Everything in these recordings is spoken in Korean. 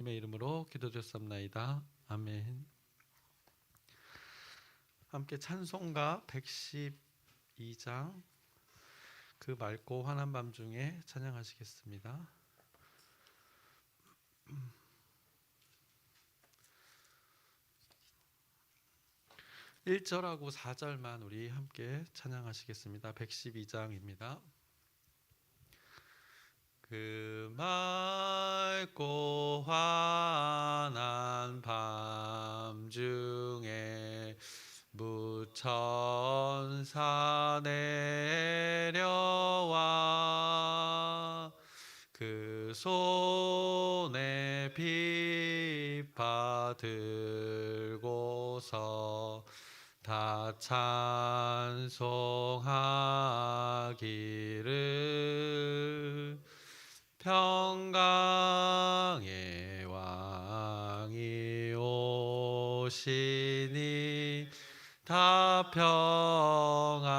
주님의 이름으로 기도드렸습나이다. 아멘. 함께 찬송가 112장 그 맑고 환한 밤 중에 찬양하시겠습니다. 1절하고 4절만 우리 함께 찬양하시겠습니다. 112장입니다. 그 맑고 환한 밤 중에 무천사 내려와 그 손에 빛바 들고서 다 찬송하기를 평강의 왕이 오시니 다 평안하여라.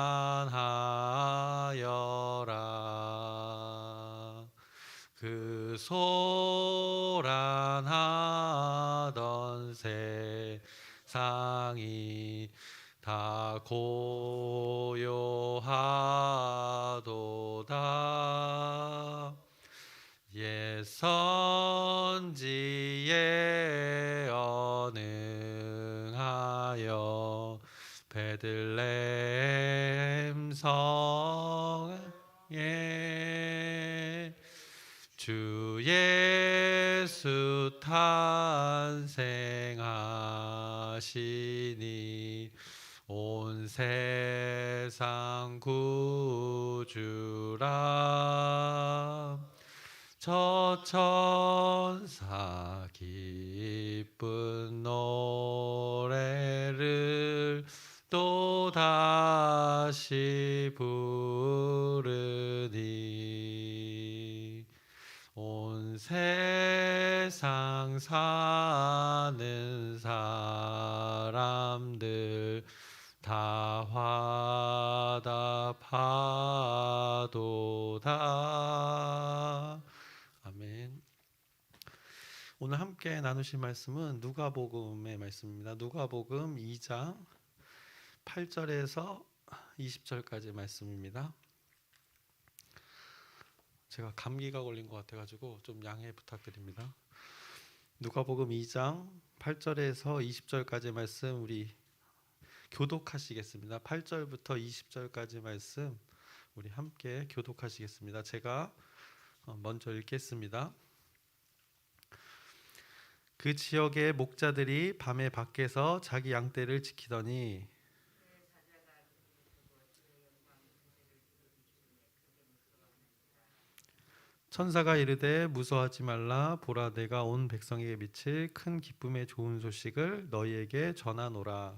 그 소란하던 세상이 다 고요하도다. 옛 선지에 언응하여 베들레헴 성에 주 예수 탄생하시니 온 세상 구주라. 저 천사 기쁜 노래를 또다시 부르니 온 세상 사는 사람들 다 화답하도다. 아멘. 오늘 함께 나누실 말씀은 누가복음의 말씀입니다. 누가복음 2장 8절에서 20절까지 말씀입니다. 제가 감기가 걸린 것 같아가지고 좀 양해 부탁드립니다. 누가복음 2장 8절에서 20절까지 말씀 우리 교독하시겠습니다. 8절부터 20절까지 말씀 우리 함께 교독하시겠습니다. 제가 먼저 읽겠습니다. 그 지역의 목자들이 밤에 밖에서 자기 양떼를 지키더니 천사가 이르되 무서워하지 말라. 보라, 내가 온 백성에게 미칠 큰 기쁨의 좋은 소식을 너희에게 전하노라.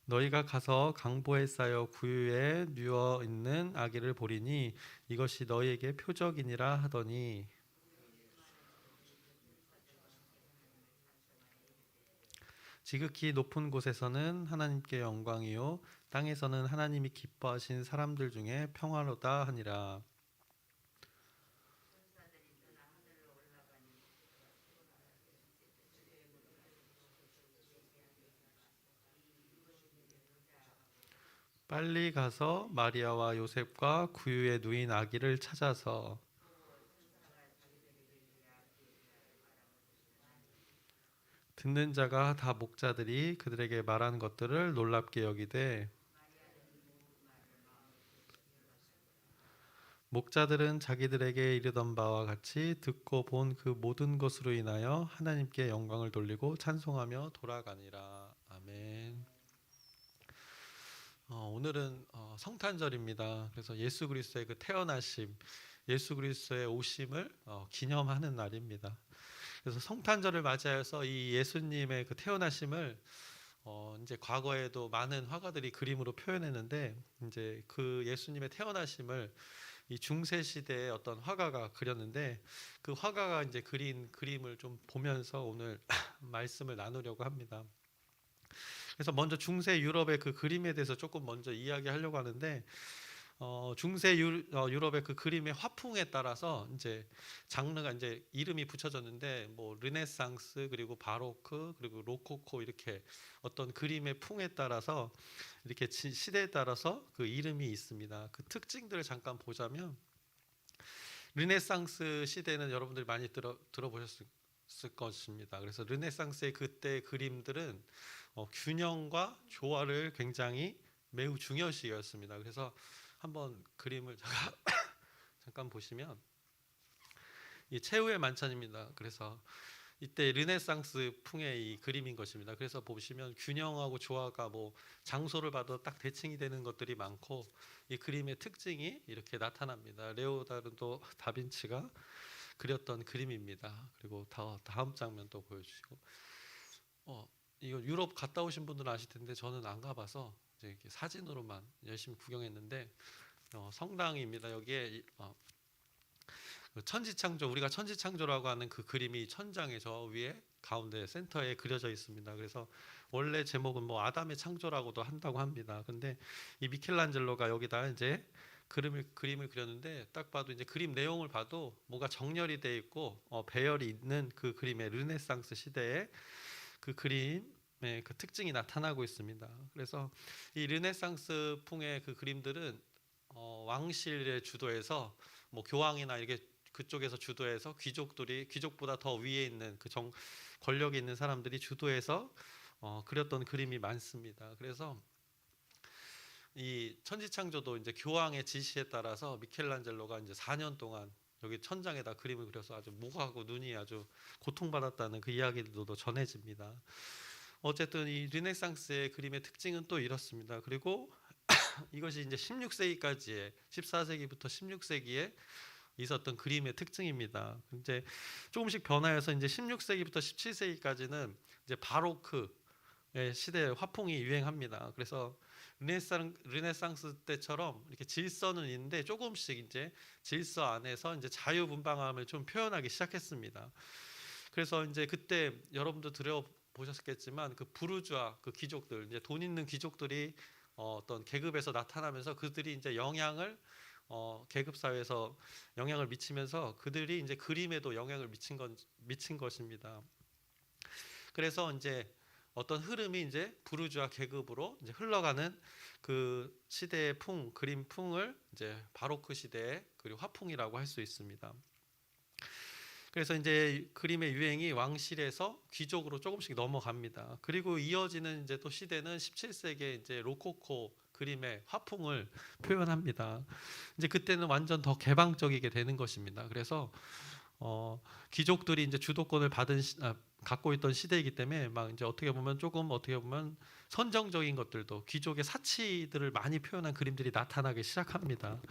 너희가 가서 강보에 쌓여 구유에 누워 있는 아기를 보리니 이것이 너희에게 표적이니라 하더니 지극히 높은 곳에서는 하나님께 영광이요 땅에서는 하나님이 기뻐하신 사람들 중에 평화로다 하니라. 빨리 가서 마리아와 요셉과 구유에 누인 아기를 찾아서 듣는 자가 다 목자들이 그들에게 말한 것들을 놀랍게 여기되 목자들은 자기들에게 이르던 바와 같이 듣고 본 그 모든 것으로 인하여 하나님께 영광을 돌리고 찬송하며 돌아가니라. 아멘. 오늘은 성탄절입니다. 그래서 예수 그리스도의 그 태어나심, 예수 그리스도의 오심을 기념하는 날입니다. 그래서 성탄절을 맞이해서 이 예수님의 그 태어나심을 이제 과거에도 많은 화가들이 그림으로 표현했는데 이제 그 예수님의 태어나심을 이 중세 시대의 어떤 화가가 그렸는데 그 화가가 이제 그린 그림을 좀 보면서 오늘 말씀을 나누려고 합니다. 그래서 먼저 중세 유럽의 그 그림에 대해서 조금 먼저 이야기하려고 하는데 중세 유럽의 그 그림의 화풍에 따라서 이제 장르가 이제 이름이 붙여졌는데 뭐 르네상스 그리고 바로크 그리고 로코코 이렇게 어떤 그림의 풍에 따라서 이렇게 시대에 따라서 그 이름이 있습니다. 그 특징들을 잠깐 보자면 르네상스 시대는 여러분들이 많이 들어보셨을 것입니다. 그래서 르네상스의 그때 그림들은 균형과 조화를 굉장히 매우 중요시 여겼습니다. 그래서 한번 그림을 잠깐 보시면 이 최후의 만찬입니다. 그래서 이때 르네상스 풍의 이 그림인 것입니다. 그래서 보시면 균형하고 조화가 뭐 장소를 봐도 딱 대칭이 되는 것들이 많고 이 그림의 특징이 이렇게 나타납니다. 레오나르도 다빈치가 그렸던 그림입니다. 그리고 다음 장면 또 보여주시고 이거 유럽 갔다 오신 분들은 아실 텐데 저는 안 가봐서 이제 이렇게 사진으로만 열심히 구경했는데 성당입니다. 여기에 천지창조 우리가 천지창조라고 하는 그 그림이 천장의 저 위에 가운데 센터에 그려져 있습니다. 그래서 원래 제목은 뭐 아담의 창조라고도 한다고 합니다. 근데 이 미켈란젤로가 여기다 이제 그림을 그렸는데 딱 봐도 이제 그림 내용을 봐도 뭔가 정렬이 돼 있고 배열이 있는 그 그림의 르네상스 시대의 그 그림의 그 특징이 나타나고 있습니다. 그래서 이 르네상스 풍의 그 그림들은 왕실의 주도에서 뭐 교황이나 이렇게 그쪽에서 주도해서 귀족보다 더 위에 있는 그 권력이 있는 사람들이 주도해서 그렸던 그림이 많습니다. 그래서 이 천지창조도 이제 교황의 지시에 따라서 미켈란젤로가 이제 4년 동안 여기 천장에다 그림을 그려서 아주 목하고 눈이 아주 고통받았다는 그 이야기들도 전해집니다. 어쨌든 이 르네상스의 그림의 특징은 또 이렇습니다. 그리고 이것이 이제 16세기까지의 14세기부터 16세기에 있었던 그림의 특징입니다. 이제 조금씩 변화해서 이제 16세기부터 17세기까지는 이제 바로크의 시대의 화풍이 유행합니다. 그래서 르네상스 때처럼 이렇게 질서는 있는데 조금씩 이제 질서 안에서 이제 자유분방함을 좀 표현하기 시작했습니다. 그래서 이제 그때 여러분도 들어보셨겠지만 그 부르주아 그 귀족들 이제 돈 있는 귀족들이 어떤 계급에서 나타나면서 그들이 이제 영향을 계급 사회에서 영향을 미치면서 그들이 이제 그림에도 영향을 미친 것입니다. 그래서 이제 어떤 흐름이 이제 부르주아 계급으로 이제 흘러가는 그 시대의 그림 풍을 이제 바로크 시대의 그리고 화풍이라고 할 수 있습니다. 그래서 이제 그림의 유행이 왕실에서 귀족으로 조금씩 넘어갑니다. 그리고 이어지는 이제 또 시대는 17세기에 이제 로코코 그림의 화풍을 표현합니다. 이제 그때는 완전 더 개방적이게 되는 것입니다. 그래서 귀족들이 이제 주도권을 갖고 있던 시대이기 때문에 막 이제 어떻게 보면 선정적인 것들도 귀족의 사치들을 많이 표현한 그림들이 나타나기 시작합니다.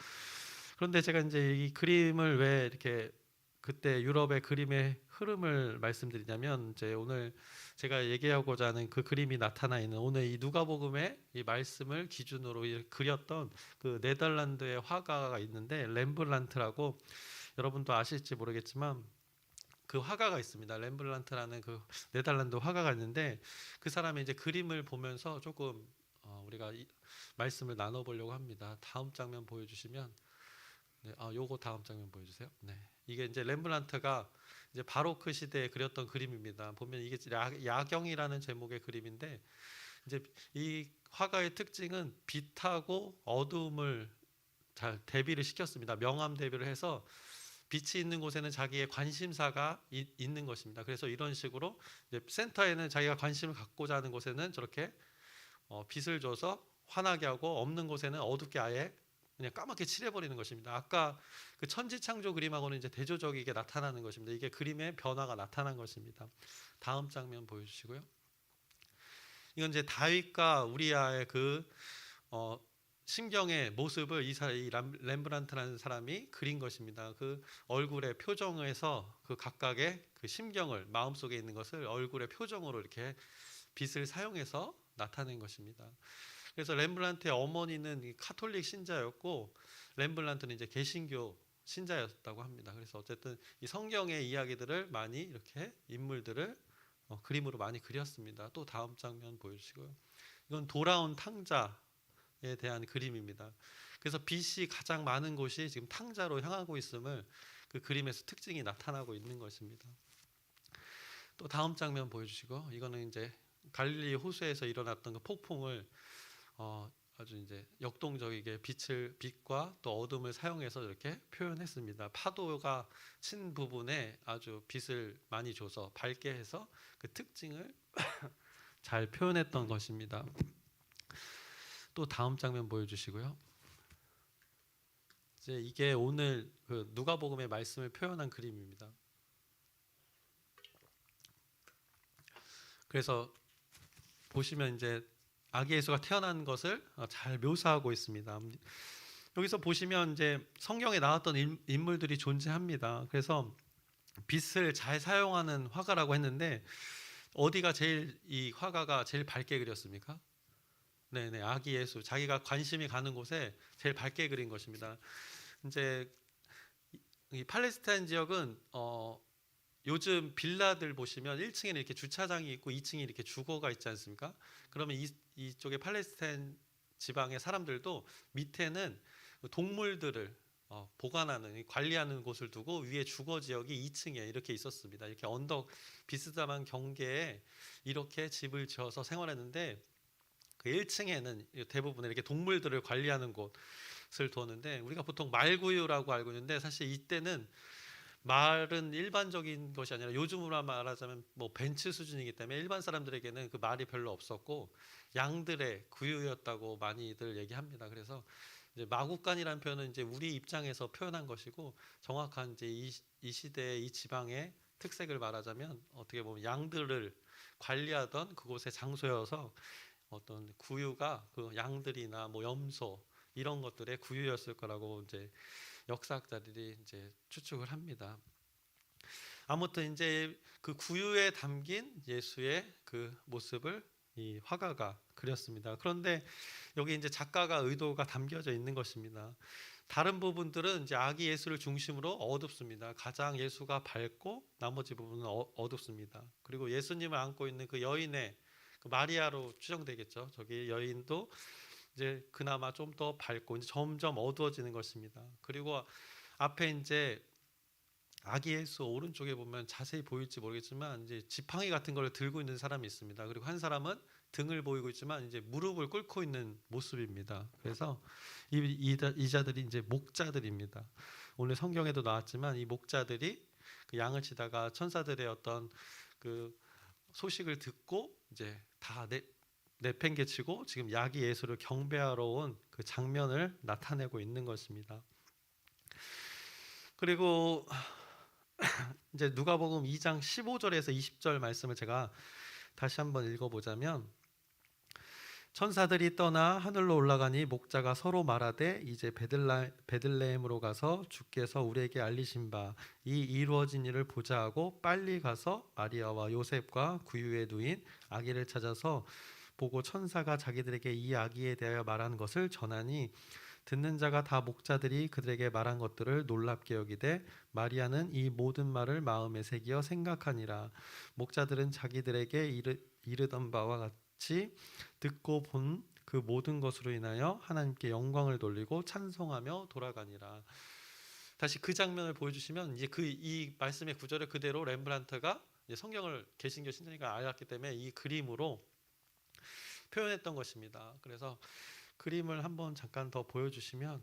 그런데 제가 이제 이 그림을 왜 이렇게 그때 유럽의 그림의 흐름을 말씀드리냐면 이제 오늘 제가 얘기하고자 하는 그 그림이 나타나 있는 오늘 이 누가복음의 이 말씀을 기준으로 그렸던 그 네덜란드의 화가가 있는데 렘브란트라고 여러분도 아실지 모르겠지만 그 화가가 있습니다. 렘브란트라는 그 네덜란드 화가가 있는데 그 사람이 이제 그림을 보면서 조금 우리가 말씀을 나눠보려고 합니다. 다음 장면 보여주시면 네, 요거 다음 장면 보여주세요. 네, 이게 이제 렘브란트가 이제 바로크 시대에 그렸던 그림입니다. 보면 이게 야경이라는 제목의 그림인데 이제 이 화가의 특징은 빛하고 어두움을 잘 대비를 시켰습니다. 명암 대비를 해서 빛이 있는 곳에는 자기의 관심사가 있는 것입니다. 그래서 이런 식으로 이제 센터에는 자기가 관심을 갖고자 하는 곳에는 저렇게 빛을 줘서 환하게 하고 없는 곳에는 어둡게 아예 그냥 까맣게 칠해버리는 것입니다. 아까 그 천지창조 그림하고는 이제 대조적이게 나타나는 것입니다. 이게 그림의 변화가 나타난 것입니다. 다음 장면 보여주시고요. 이건 이제 다윗과 우리아의 그 심경의 모습을 이 렘브란트라는 사람이 그린 것입니다. 그 얼굴의 표정에서 그 각각의 그 심경을 마음속에 있는 것을 얼굴의 표정으로 이렇게 빛을 사용해서 나타낸 것입니다. 그래서 렘브란트의 어머니는 카톨릭 신자였고 렘브란트는 이제 개신교 신자였다고 합니다. 그래서 어쨌든 이 성경의 이야기들을 많이 이렇게 인물들을 그림으로 많이 그렸습니다. 또 다음 장면 보여주시고요. 이건 돌아온 탕자에 대한 그림입니다. 그래서 빛이 가장 많은 곳이 지금 탕자로 향하고 있음을 그 그림에서 특징이 나타나고 있는 것입니다. 또 다음 장면 보여주시고, 이거는 이제 갈릴리 호수에서 일어났던 그 폭풍을 아주 이제 역동적이게 빛과 또 어둠을 사용해서 이렇게 표현했습니다. 파도가 친 부분에 아주 빛을 많이 줘서 밝게 해서 그 특징을 잘 표현했던 것입니다. 또 다음 장면 보여주시고요. 이제 이게 오늘 그 누가복음의 말씀을 표현한 그림입니다. 그래서 보시면 이제 아기 예수가 태어난 것을 잘 묘사하고 있습니다. 여기서 보시면 이제 성경에 나왔던 인물들이 존재합니다. 그래서 빛을 잘 사용하는 화가라고 했는데 어디가 제일 이 화가가 제일 밝게 그렸습니까? 네네, 아기 예수, 자기가 관심이 가는 곳에 제일 밝게 그린 것입니다. 이제 이 팔레스타인 지역은 요즘 빌라들 보시면 1층에는 이렇게 주차장이 있고 2층에 이렇게 주거가 있지 않습니까? 그러면 이쪽에 팔레스타인 지방의 사람들도 밑에는 동물들을 보관하는, 관리하는 곳을 두고 위에 주거 지역이 2층에 이렇게 있었습니다. 이렇게 언덕 비스듬한 경계에 이렇게 집을 지어서 생활했는데 그 1층에는 대부분 이렇게 동물들을 관리하는 곳을 두었는데, 우리가 보통 말구유라고 알고 있는데 사실 이때는 말은 일반적인 것이 아니라 요즘으로 말하자면 뭐 벤츠 수준이기 때문에 일반 사람들에게는 그 말이 별로 없었고 양들의 구유였다고 많이들 얘기합니다. 그래서 이제 마구간이라는 표현은 이제 우리 입장에서 표현한 것이고, 정확한 이제 이 시대의 이 지방의 특색을 말하자면 어떻게 보면 양들을 관리하던 그곳의 장소여서 어떤 구유가 그 양들이나 뭐 염소 이런 것들의 구유였을 거라고 이제 역사학자들이 이제 추측을 합니다. 아무튼 이제 그 구유에 담긴 예수의 그 모습을 이 화가가 그렸습니다. 그런데 여기 이제 작가가 의도가 담겨져 있는 것입니다. 다른 부분들은 이제 아기 예수를 중심으로 어둡습니다. 가장 예수가 밝고 나머지 부분은 어둡습니다. 그리고 예수님을 안고 있는 그 여인의 그 마리아로 추정되겠죠. 저기 여인도 이제 그나마 좀 더 밝고 이제 점점 어두워지는 것입니다. 그리고 앞에 이제 아기 예수 오른쪽에 보면 자세히 보일지 모르겠지만 이제 지팡이 같은 걸 들고 있는 사람이 있습니다. 그리고 한 사람은 등을 보이고 있지만 이제 무릎을 꿇고 있는 모습입니다. 그래서 이자들이 이제 목자들입니다. 오늘 성경에도 나왔지만 이 목자들이 그 양을 치다가 천사들의 어떤 그 소식을 듣고 이제 다 내팽개치고 지금 아기 예수를 경배하러 온 그 장면을 나타내고 있는 것입니다. 그리고 이제 누가복음 2장 15절에서 20절 말씀을 제가 다시 한번 읽어보자면, 천사들이 떠나 하늘로 올라가니 목자가 서로 말하되 이제 베들레헴으로 가서 주께서 우리에게 알리신 바 이 이루어진 일을 보자 하고 빨리 가서 마리아와 요셉과 구유에 누인 아기를 찾아서 보고 천사가 자기들에게 이 아기에 대하여 말한 것을 전하니, 듣는 자가 다 목자들이 그들에게 말한 것들을 놀랍게 여기되 마리아는 이 모든 말을 마음에 새기어 생각하니라. 목자들은 자기들에게 이르던 바와 같이 듣고 본 그 모든 것으로 인하여 하나님께 영광을 돌리고 찬송하며 돌아가니라. 다시 그 장면을 보여주시면 이제 이 말씀의 구절을 그대로 렘브란트가 이제 성경을 개신교 신자니까 알았기 때문에 이 그림으로 표현했던 것입니다. 그래서 그림을 한번 잠깐 더 보여주시면,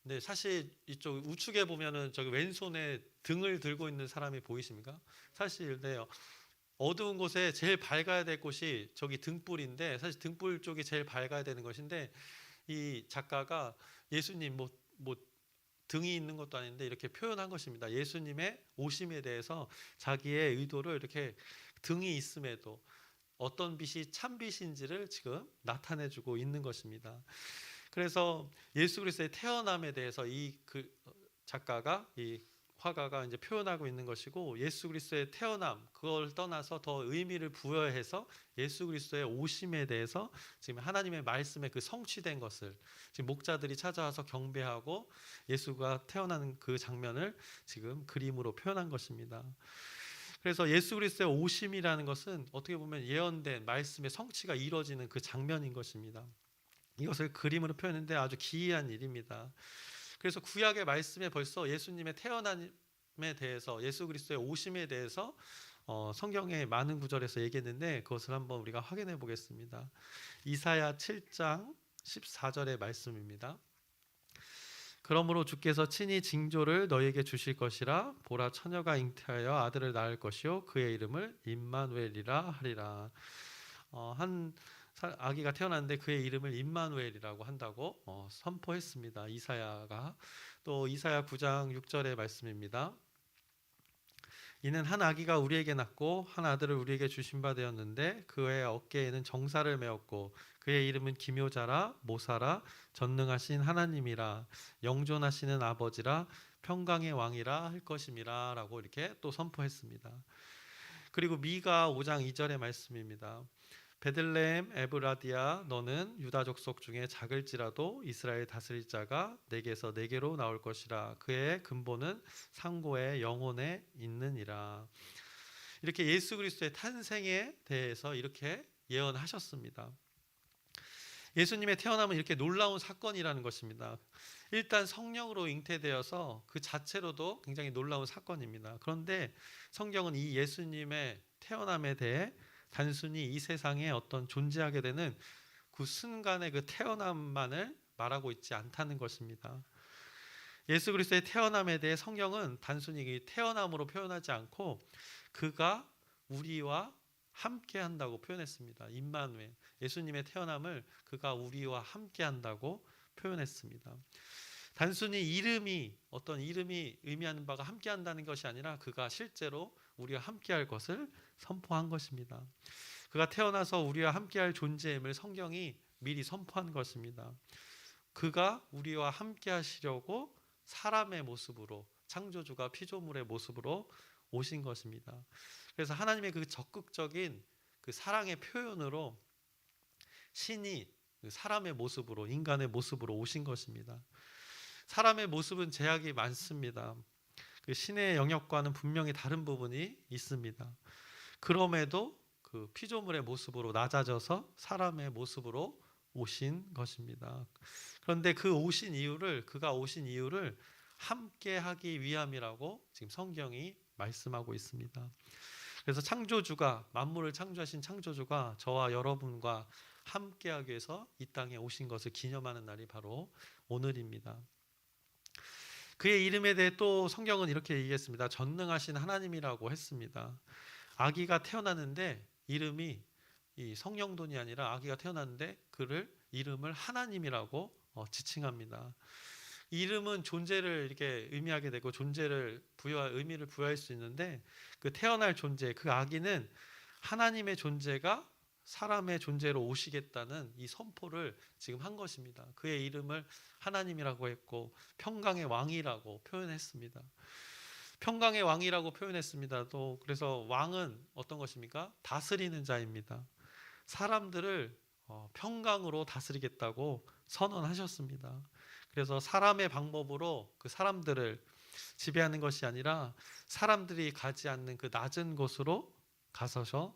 네, 사실 이쪽 우측에 보면은 저기 왼손에 등을 들고 있는 사람이 보이십니까? 사실 네, 어두운 곳에 제일 밝아야 될 곳이 저기 등불인데 사실 등불 쪽이 제일 밝아야 되는 것인데 이 작가가 예수님 뭐 등이 있는 것도 아닌데 이렇게 표현한 것입니다. 예수님의 오심에 대해서 자기의 의도를 이렇게 등이 있음에도 어떤 빛이 참빛인지를 지금 나타내주고 있는 것입니다. 그래서 예수 그리스도의 태어남에 대해서 작가가 이 화가가 이제 표현하고 있는 것이고, 예수 그리스도의 태어남 그걸 떠나서 더 의미를 부여해서 예수 그리스도의 오심에 대해서 지금 하나님의 말씀에 그 성취된 것을 지금 목자들이 찾아와서 경배하고 예수가 태어나는 그 장면을 지금 그림으로 표현한 것입니다. 그래서 예수 그리스도의 오심이라는 것은 어떻게 보면 예언된 말씀의 성취가 이루어지는 그 장면인 것입니다. 이것을 그림으로 표현했는데 아주 기이한 일입니다. 그래서 구약의 말씀에 벌써 예수님의 태어남에 대해서, 예수 그리스도의 오심에 대해서 성경의 많은 구절에서 얘기했는데, 그것을 한번 우리가 확인해 보겠습니다. 이사야 7장 14절의 말씀입니다. 그러므로 주께서 친히 징조를 너희에게 주실 것이라. 보라, 처녀가 잉태하여 아들을 낳을 것이요 그의 이름을 임마누엘이라 하리라. 한 아기가 태어났는데 그의 이름을 임마누엘이라고 한다고 선포했습니다. 이사야가. 또 이사야 9장 6절의 말씀입니다. 이는 한 아기가 우리에게 낳고 한 아들을 우리에게 주신 바 되었는데 그의 어깨에는 정사를 메었고 그의 이름은 기묘자라, 모사라, 전능하신 하나님이라, 영존하시는 아버지라, 평강의 왕이라 할 것임이라 라고 이렇게 또 선포했습니다. 그리고 미가 5장 2절의 말씀입니다. 베들레헴 에브라디아, 너는 유다 족속 중에 작을지라도 이스라엘 다스릴 자가 내게서 내게로 나올 것이라. 그의 근본은 상고의 영혼에 있느니라. 이렇게 예수 그리스도의 탄생에 대해서 이렇게 예언하셨습니다. 예수님의 태어남은 이렇게 놀라운 사건이라는 것입니다. 일단 성령으로 잉태되어서 그 자체로도 굉장히 놀라운 사건입니다. 그런데 성경은 이 예수님의 태어남에 대해 단순히 이 세상에 어떤 존재하게 되는 그 순간의 그 태어남만을 말하고 있지 않다는 것입니다. 예수 그리스도의 태어남에 대해 성경은 단순히 태어남으로 표현하지 않고 그가 우리와 함께 한다고 표현했습니다. 임마누엘, 예수님의 태어남을 그가 우리와 함께 한다고 표현했습니다. 단순히 이름이, 어떤 이름이 의미하는 바가 함께 한다는 것이 아니라 그가 실제로 우리와 함께 할 것을 선포한 것입니다. 그가 태어나서 우리와 함께 할 존재임을 성경이 미리 선포한 것입니다. 그가 우리와 함께 하시려고 사람의 모습으로, 창조주가 피조물의 모습으로 오신 것입니다. 그래서 하나님의 그 적극적인 그 사랑의 표현으로 신이 사람의 모습으로, 인간의 모습으로 오신 것입니다. 사람의 모습은 제약이 많습니다. 그 신의 영역과는 분명히 다른 부분이 있습니다. 그럼에도 그 피조물의 모습으로 낮아져서 사람의 모습으로 오신 것입니다. 그런데 그 오신 이유를, 그가 오신 이유를 함께 하기 위함이라고 지금 성경이 말씀하고 있습니다. 그래서 창조주가, 만물을 창조하신 창조주가 저와 여러분과 함께 하기 위해서 이 땅에 오신 것을 기념하는 날이 바로 오늘입니다. 그의 이름에 대해 또 성경은 이렇게 얘기했습니다. 전능하신 하나님이라고 했습니다. 아기가 태어났는데 이름이 이 성령돈이 아니라 아기가 태어났는데 그를 이름을 하나님이라고 지칭합니다. 이름은 존재를 이렇게 의미하게 되고 존재를 의미를 부여할 수 있는데 그 태어날 존재, 그 아기는 하나님의 존재가 사람의 존재로 오시겠다는 이 선포를 지금 한 것입니다. 그의 이름을 하나님이라고 했고 평강의 왕이라고 표현했습니다. 평강의 왕이라고 표현했습니다. 또 그래서 왕은 어떤 것입니까? 다스리는 자입니다. 사람들을 평강으로 다스리겠다고 선언하셨습니다. 그래서 사람의 방법으로 그 사람들을 지배하는 것이 아니라 사람들이 가지 않는 그 낮은 곳으로 가서서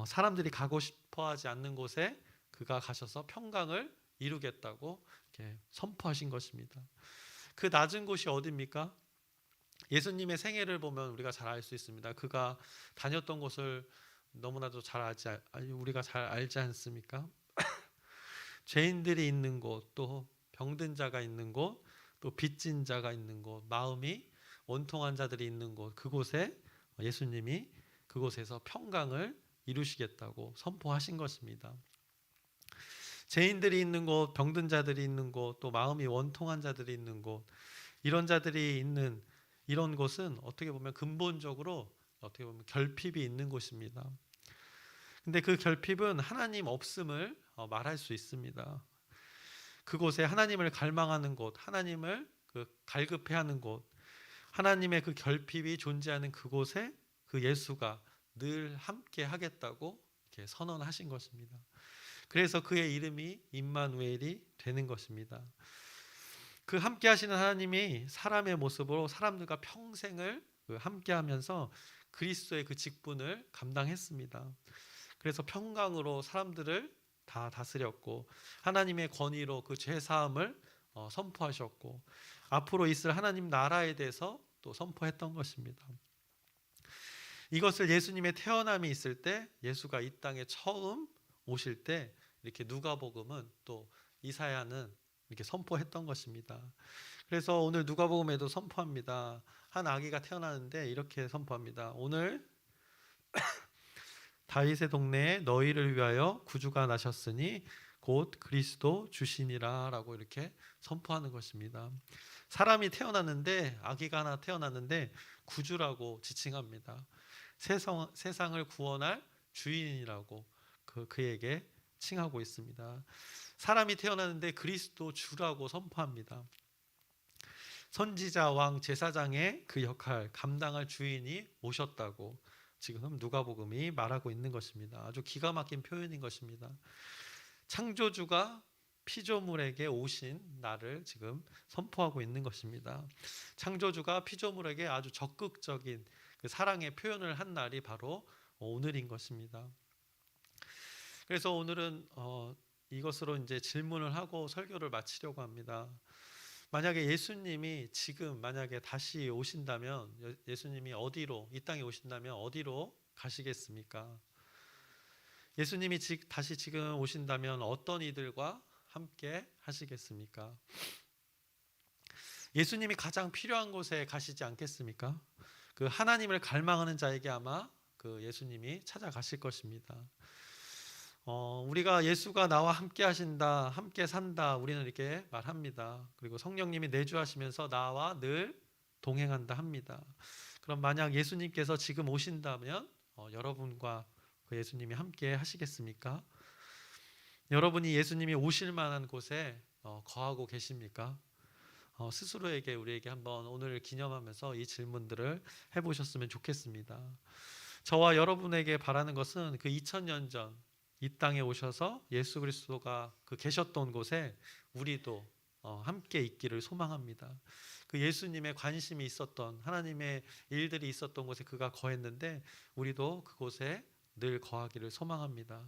사람들이 가고 싶어하지 않는 곳에 그가 가셔서 평강을 이루겠다고 이렇게 선포하신 것입니다. 그 낮은 곳이 어디입니까? 예수님의 생애를 보면 우리가 잘 알 수 있습니다. 그가 다녔던 곳을 너무나도 우리가 잘 알지 않습니까? 죄인들이 있는 곳, 또 병든 자가 있는 곳, 또 빚진 자가 있는 곳, 마음이 원통한 자들이 있는 곳, 그곳에 예수님이 그곳에서 평강을 이루시겠다고 선포하신 것입니다. 죄인들이 있는 곳, 병든 자들이 있는 곳, 또 마음이 원통한 자들이 있는 곳, 이런 자들이 있는 이런 곳은 어떻게 보면 근본적으로 어떻게 보면 결핍이 있는 곳입니다. 근데 그 결핍은 하나님 없음을 말할 수 있습니다. 그곳에 하나님을 갈망하는 곳, 하나님을 갈급해하는 곳, 하나님의 그 결핍이 존재하는 그곳에 그 예수가 늘 함께 하겠다고 이렇게 선언하신 것입니다. 그래서 그의 이름이 임마누엘이 되는 것입니다. 그 함께 하시는 하나님이 사람의 모습으로 사람들과 평생을 함께 하면서 그리스도의 그 직분을 감당했습니다. 그래서 평강으로 사람들을 다 다스렸고 하나님의 권위로 그 죄 사함을 선포하셨고 앞으로 있을 하나님 나라에 대해서 또 선포했던 것입니다. 이것을 예수님의 태어남이 있을 때, 예수가 이 땅에 처음 오실 때 이렇게 누가복음은 또 이사야는 이렇게 선포했던 것입니다. 그래서 오늘 누가복음에도 선포합니다. 한 아기가 태어나는데 이렇게 선포합니다. 오늘 다윗의 동네에 너희를 위하여 구주가 나셨으니 곧 그리스도 주시니라 라고 이렇게 선포하는 것입니다. 사람이 태어났는데, 아기가 하나 태어났는데 구주라고 지칭합니다. 세상을 구원할 주인이라고 그에게 칭하고 있습니다. 사람이 태어났는데 그리스도 주라고 선포합니다. 선지자, 왕, 제사장의 그 역할 감당할 주인이 오셨다고 지금 누가복음이 말하고 있는 것입니다. 아주 기가 막힌 표현인 것입니다. 창조주가 피조물에게 오신 날을 지금 선포하고 있는 것입니다. 창조주가 피조물에게 아주 적극적인 그 사랑의 표현을 한 날이 바로 오늘인 것입니다. 그래서 오늘은 이것으로 이제 질문을 하고 설교를 마치려고 합니다. 만약에 예수님이 지금 만약에 다시 오신다면, 예수님이 어디로, 이 땅에 오신다면 어디로 가시겠습니까? 예수님이 다시 지금 오신다면 어떤 이들과 함께 하시겠습니까? 예수님이 가장 필요한 곳에 가시지 않겠습니까? 그 하나님을 갈망하는 자에게 아마 그 예수님이 찾아가실 것입니다. 우리가 예수가 나와 함께 하신다, 함께 산다, 우리는 이렇게 말합니다. 그리고 성령님이 내주하시면서 나와 늘 동행한다 합니다. 그럼 만약 예수님께서 지금 오신다면 여러분과 그 예수님이 함께 하시겠습니까? 여러분이 예수님이 오실 만한 곳에 거하고 계십니까? 스스로에게, 우리에게 한번 오늘 기념하면서 이 질문들을 해보셨으면 좋겠습니다. 저와 여러분에게 바라는 것은 그 2000년 전 이 땅에 오셔서 예수 그리스도가 그 계셨던 곳에 우리도 함께 있기를 소망합니다. 그 예수님의 관심이 있었던, 하나님의 일들이 있었던 곳에 그가 거했는데 우리도 그곳에 늘 거하기를 소망합니다.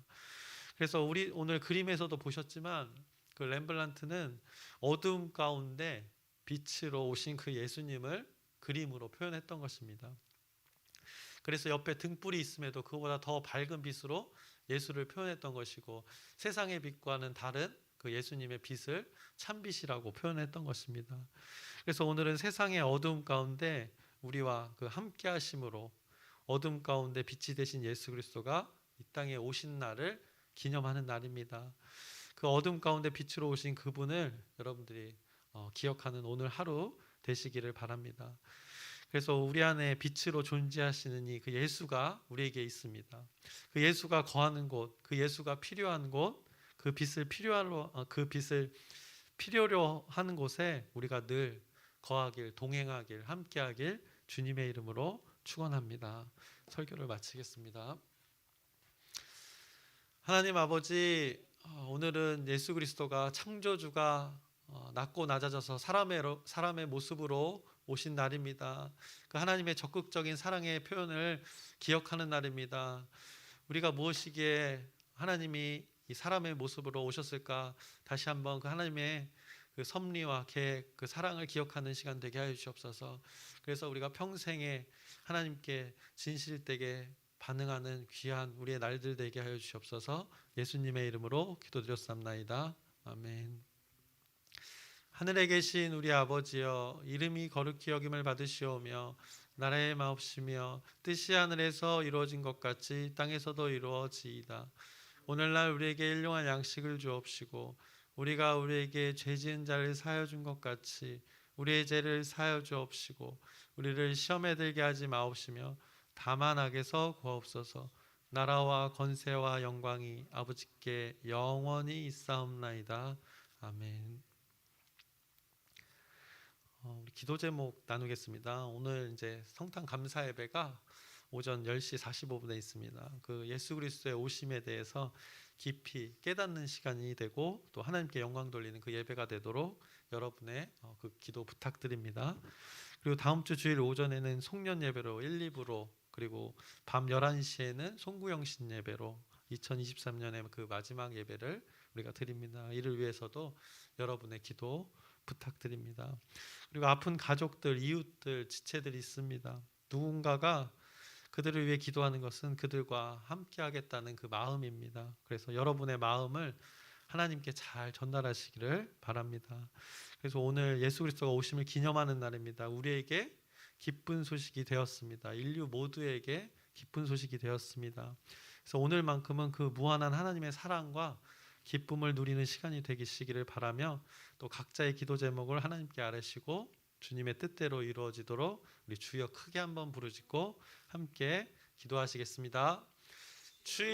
그래서 우리 오늘 그림에서도 보셨지만 그 렘블란트는 어두움 가운데 빛으로 오신 그 예수님을 그림으로 표현했던 것입니다. 그래서 옆에 등불이 있음에도 그보다 더 밝은 빛으로 예수를 표현했던 것이고, 세상의 빛과는 다른 그 예수님의 빛을 참빛이라고 표현했던 것입니다. 그래서 오늘은 세상의 어두움 가운데 우리와 그 함께 하심으로 어둠 가운데 빛이 되신 예수 그리스도가 이 땅에 오신 날을 기념하는 날입니다. 그 어둠 가운데 빛으로 오신 그분을 여러분들이 기억하는 오늘 하루 되시기를 바랍니다. 그래서 우리 안에 빛으로 존재하시는 이 그 예수가 우리에게 있습니다. 그 예수가 거하는 곳, 그 예수가 필요한 곳, 그 빛을 필요로 하는 곳에 우리가 늘 거하길, 동행하길, 함께하길 주님의 이름으로 축원합니다. 설교를 마치겠습니다. 하나님 아버지, 오늘은 예수 그리스도가 창조주가 낮고 낮아져서 사람의 모습으로 오신 날입니다. 그 하나님의 적극적인 사랑의 표현을 기억하는 날입니다. 우리가 무엇이기에 하나님이 이 사람의 모습으로 오셨을까? 다시 한번 그 하나님의 그 섭리와 계획, 그 사랑을 기억하는 시간 되게 하여 주옵소서. 그래서 우리가 평생에 하나님께 진실되게 반응하는 귀한 우리의 날들 되게 하여 주옵소서. 예수님의 이름으로 기도드렸사옵나이다. 아멘. 하늘에 계신 우리 아버지여, 이름이 거룩히 여김을 받으시오며 나라의 마옵시며 뜻이 하늘에서 이루어진 것 같이 땅에서도 이루어지이다. 오늘날 우리에게 일용할 양식을 주옵시고 우리가 우리에게 죄 지은 자를 사하여 준 것 같이 우리의 죄를 사하여 주옵시고 우리를 시험에 들게 하지 마옵시며 다만 악에서 구하옵소서. 나라와 권세와 영광이 아버지께 영원히 있사옵나이다. 아멘. 우리 기도 제목 나누겠습니다. 오늘 이제 성탄 감사 예배가 오전 10시 45분에 있습니다. 그 예수 그리스도의 오심에 대해서 깊이 깨닫는 시간이 되고 또 하나님께 영광 돌리는 그 예배가 되도록 여러분의 그 기도 부탁드립니다. 그리고 다음 주 주일 오전에는 송년 예배로 1, 2부로 그리고 밤 11시에는 송구영신 예배로 2023년의 그 마지막 예배를 우리가 드립니다. 이를 위해서도 여러분의 기도 부탁드립니다. 그리고 아픈 가족들, 이웃들, 지체들이 있습니다. 누군가가 그들을 위해 기도하는 것은 그들과 함께 하겠다는 그 마음입니다. 그래서 여러분의 마음을 하나님께 잘 전달하시기를 바랍니다. 그래서 오늘 예수 그리스도가 오심을 기념하는 날입니다. 우리에게 기쁜 소식이 되었습니다. 인류 모두에게 기쁜 소식이 되었습니다. 그래서 오늘만큼은 그 무한한 하나님의 사랑과 기쁨을 누리는 시간이 되시기를 바라며, 또 각자의 기도 제목을 하나님께 아뢰시고 주님의 뜻대로 이루어지도록 우리 주여 크게 한번 부르짖고 함께 기도하시겠습니다. 주여